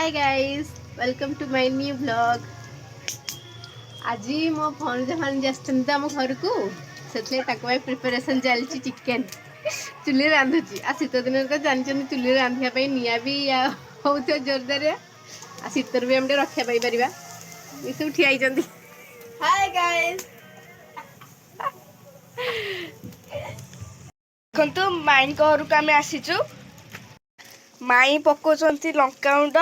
Hi guys welcome to my new blog. आज मो भणजा भाणी आम घर को से प्रिपरेशन चलती चिकेन चुली रांधुची आ शीत दिन तो जानते चुली रांधापी निआ भी हो जोरदार आ शीतर भी हम रक्षा पाई ये सब ठिया हाय गाइस देखो माई घर को आम आसीचु माई पकाउछंती लंका गुंड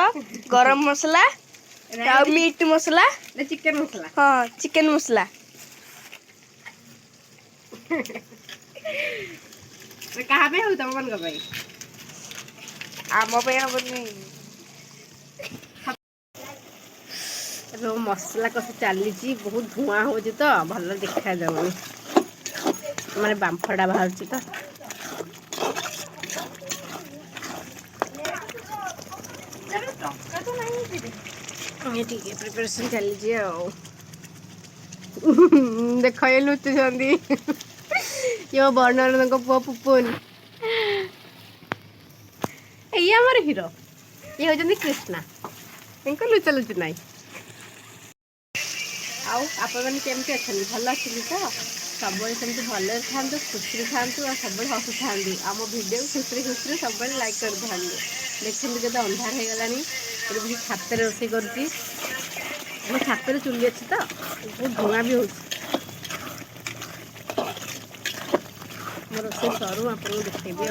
गरम मसला मीट मसला चिकेन मसला हाँ चिकेन मसला कहाँ पे हो तुम मन भाई आम हेनी मसला कषा चली बहुत धुआं हो तो भल देखा जाऊनी माने बांफड़ा बाहर तो ठीक है प्रिपरेशन चली देख ये लुचुंट ये बर्णर पुआ पुपुन ये आमर हीरो ये होती कृष्णा इनको लुचा लुचु ना आपने केमती अच्छा भल अच्छी तो सब सेमती भल था खुशी था सब हसु था आम भिडियो खुशी खुशी सब लाइक कर देखते जो अंधार हो गलानी छात रोसे कर छात चुली अच्छी तो बहुत धुआं भी हो रोसे सरू आपको देखेबी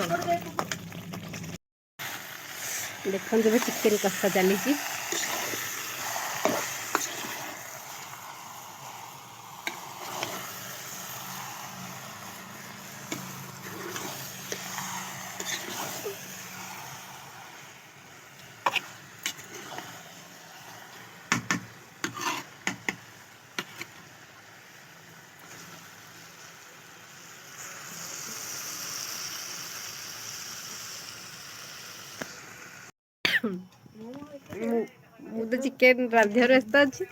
देखते जब चिकेन कषा चली तो चिकेन रांधियार व्यस्त अच्छी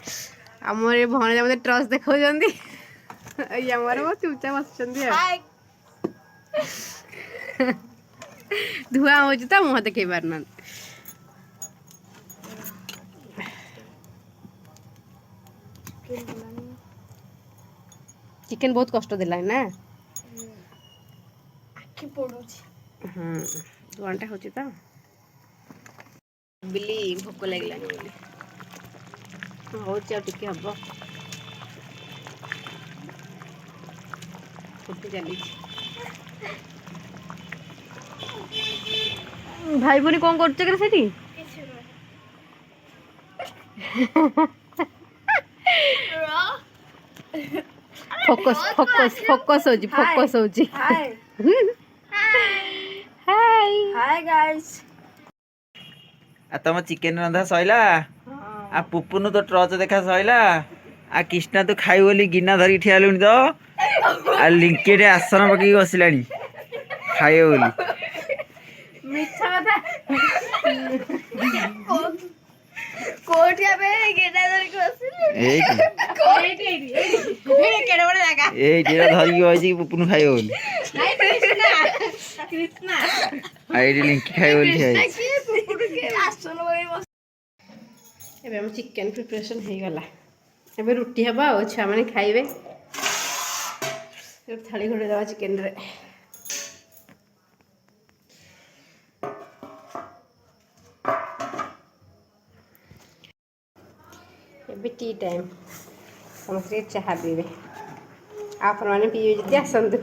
आम भणजा मत ट्रस देखा चुपचाप बस धुआं हो तो मुह देख पारना चिकेन बहुत कष्ट दिला ना धुआंटा हो तो बिली भोक लगे हो टे हम फुटी चली भाई भूनी कौन कर फोकस फोकस फोकस हो फोकस हो हाय हाय गाइस आ तुम चिकेन रंधा सैला आ पुपुनु तो ट्रच देखा सैला आ कृष्णा तो खाई बोली गिना धरी ठिया लुणी तो आ लिंकेटे आसन पकई बसिलानी खाए बोली मिठा था कोठी आबे गेडा धरी को ए केड़े बड़े लगा ए जेरा धरी होई पुपुनु खाए बोली नहीं कृष्णा कृष्णा आईडी लिंक खाए बोली खाए एबे हम चिकेन प्रिपरेशन हो गला एबे रुटी हबा आ छुआ माने खाइबे थाली घोड़े दवा चिकेन रे एबे टी टाइम समस्त चाह पीबे आप मैंने पीबे जति आसतु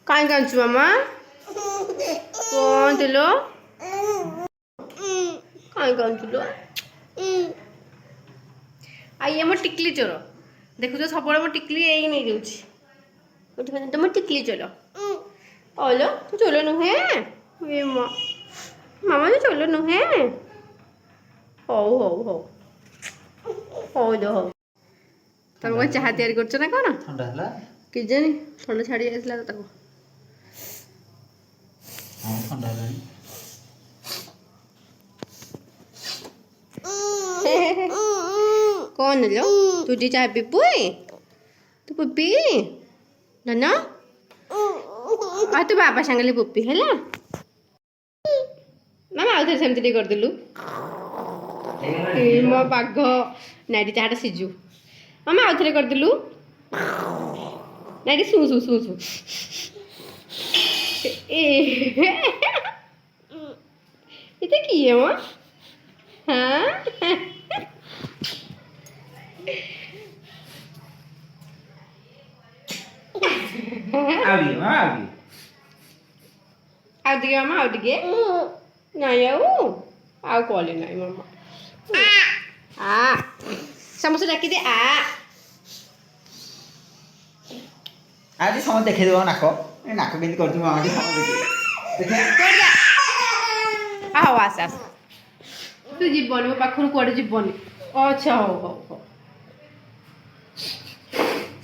कहीं कांचु मामा कौन लो कहीं कांचुलो आई मो टिकली चोर देखु तो सब मो टिकली यही नहीं जाऊँगी तो मो टिकली चलो ओलो तू चलो नुहे ये मामा तो चलो नुहे हो हो हो हो जो हो तुम कौन चाह तैयारी कर ना कौन कि जानी ठंडा छाड़ी जाइला तो कौन लो तू जी चाय पीपू तू पुपी ना आ तू बाबा सांगले पुपी है ମାମା ଆଉ ଥରେ ସେମିତି ଟିକେ କରିଦେଲୁ ମୋ ବାଘ ନାଇଟି ଚାହାଟା ସିଝୁ ମାମା ଆଉ ଥରେ କରିଦେଲୁ ନାଇଟି ଶୁ ଶୁ ଶୁ ଶୁ এটা কি আমার হ্যাঁ ଆଉ ଟିକେ ମାମା ଆଉ ଟିକେ ନାଇଁ ଆଉ କଲେ ନାଇଁ ମାମା ଆ ସମସ୍ତେ ଡାକିଦେ ଆ ଆଜି ସମସ୍ତେ ଦେଖେଇଦେବ ନାକ ଏ ନାକ କେମିତି କରୁଛୁ ମାମା ଟିକେ ସମସ୍ତେ ଦେଖିବେ ହଉ ଆସ ଆସ ତୁ ଯିବନି ମୋ ପାଖରୁ କୁଆଡ଼େ ଯିବନି ଆଚ୍ଛା ହଉ ହଉ ହଉ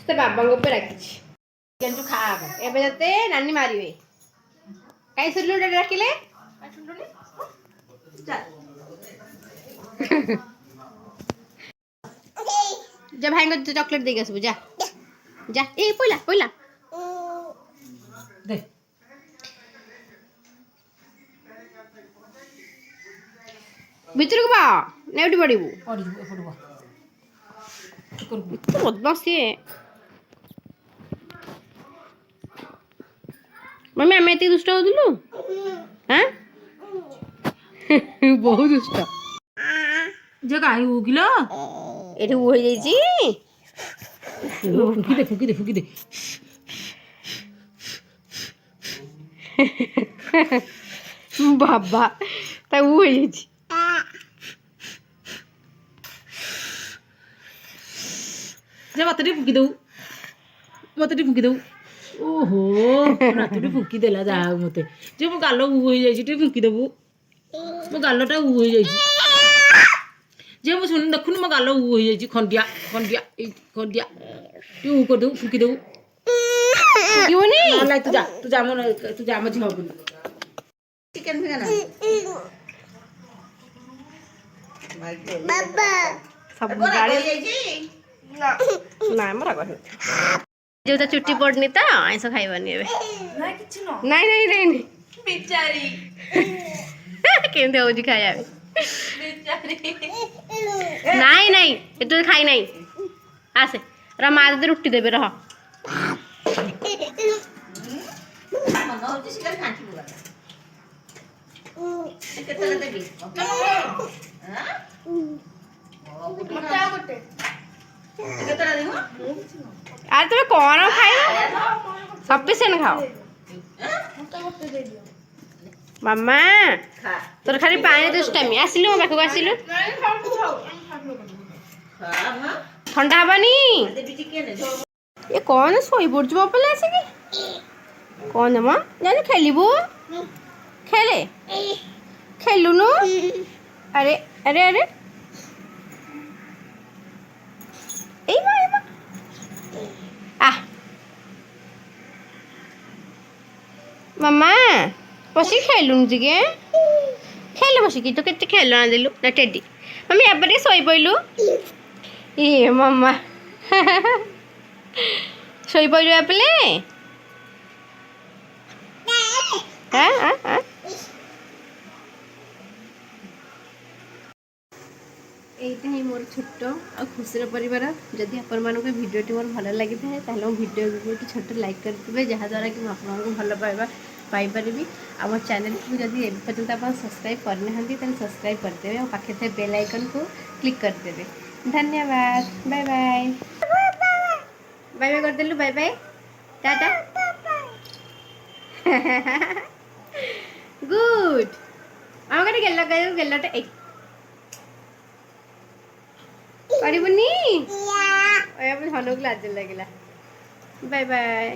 ସେ ବାବାଙ୍କ ଉପରେ ଡାକିଛି କିନ୍ତୁ ଖା ଏବେ ଯେତେ ନାନୀ ମାରିବେ କାହିଁ ଶୁଣିଲୁ ଡାକିଲେ ଯା ଭାଇଙ୍କ ଚକଲେଟ୍ ଦେଇକି ଆସିବୁ ଯା ଯା ଏଇ ପଇଲା ପଇଲା ଦେ ଭିତରକୁ ବା ନେଉଟି ପଡ଼ିବୁ ବଦମାସ ସିଏ ମମି ଆମେ ଏତିକି ଦୁଷ୍ଟ ହଉଥିଲୁ ହାଁ ବହୁତ ଦୁଷ୍ଟ ଯେ କାହିଁ ଉକିଲ ଏଠି ଉ ହେଇଯାଇଛି ଫୁକି ଦେ ବାବା ତା ଉ ହେଇଯାଇଛି ଯେ ମତେ ଟିକେ ଫୁକି ଦଉ ଓହୋ ନାତୁ ଟିକେ ଫୁକି ଦେଲା ଯାହା ହଉ ମତେ ଯେ ମୋ ଗାଲ ଉ ହେଇଯାଇଛି ଟିକେ ଫୁକି ଦବୁ ମୋ ଗାଲଟା ଉ ହେଇଯାଇଛି ଯେ ମୁଁ ଶୁଣି ଦେଖୁନି ମୋ ଗାଲ ଉ ହେଇଯାଇଛି ଖଣ୍ଡିଆ ଏଇ ଖଣ୍ଡିଆ ଟିକେ ଉ କରିଦବୁ ଫୁକି ଦବୁ ଫୁକିବନି ନାଇଁ ତୁ ଯା ମୋ ଝିଅ ବୋଲି ଚିକେନ ସବୁବେଳେ ନାଇଁ ମୋର ଯୋଉ ତା ଚୁଟି ପଡନି ତ ଆଇଁଷ ଖାଇବନି ଏବେ ନାଇଁ ନାଇଁ ନାଇଁ ବିଚାରି କେମିତି ହଉଛି ଖାଇବା ନାଇଁ ନାଇଁ ଏଠୁ ଖାଇ ନାଇଁ ଆସେ ମା ଯଦି ରୁଟି ଦେବେ ରହ ଆରେ ତମେ କଣ ଖାଇବ ସଫିସିଏଣ୍ଟ ଖାଅ ମାମା ତୋର ଖାଲି ପାଣି ଦୁଷ୍ଟାମି ଆସିଲୁ ମୋ ପାଖକୁ ଆସିଲୁ ଥଣ୍ଡା ହବନି ଏ କଣ ଶୋଇପଡୁଛୁ ମୋ ପିଲା ଆସିକି କଣ ମ ଜାଣି ଖେଳିବୁ ଖେଳେ ଖେଲୁନୁ ଆରେ ଆରେ ଆରେ ଏଇ ମା ଆ ମାମା ବସିକି ଖେଲୁନୁ ଟିକେ ଖେଳ ବସିକି ତୁ କେତେ ଖେଳନା ଦେଲୁ ନା ଟେଡି ମମି ଏବେ ଟିକେ ଶୋଇପଇଲୁ ଏ ମାମା ଶୋଇପଇଲୁ ଆପଲେ এইটা ହିଁ ମୋର ଛୋଟ ଆଉ ଖୁସିର ପରିବାର ଯଦି ଆପଣମାନଙ୍କୁ ଭିଡ଼ିଓଟି ମୋର ଭଲ ଲାଗିଥାଏ ତାହେଲେ ମୋ ଭିଡ଼ିଓକୁ ଗୋଟେ ଛୋଟ ଲାଇକ୍ କରିଦେବେ ଯାହାଦ୍ୱାରା କି ମୁଁ ଆପଣଙ୍କୁ ଭଲ ପାଇବା ପାଇପାରିବି ଆମ ଚ୍ୟାନେଲକୁ ଯଦି ଏବେ ପର୍ଯ୍ୟନ୍ତ ଆପଣ ସବସ୍କ୍ରାଇବ୍ କରିନାହାନ୍ତି ତାହେଲେ ସବସ୍କ୍ରାଇବ୍ କରିଦେବେ ଆଉ ପାଖରେ ଥିବା ବେଲ୍ ଆଇକନ୍କୁ କ୍ଲିକ୍ କରିଦେବେ ଧନ୍ୟବାଦ ବାଏ ବାଏ ବାଏ ବାଏ କରିଦେଲୁ ବାଏ ବାଏ ଟାଟା ଗୁଡ୍ ଆମ ଗୋଟେ ଗେଲଟେ ଏଇ କରିବୁନି ଧନକୁ ଲାଜ ଲାଗିଲା ବାଏ ବାଏ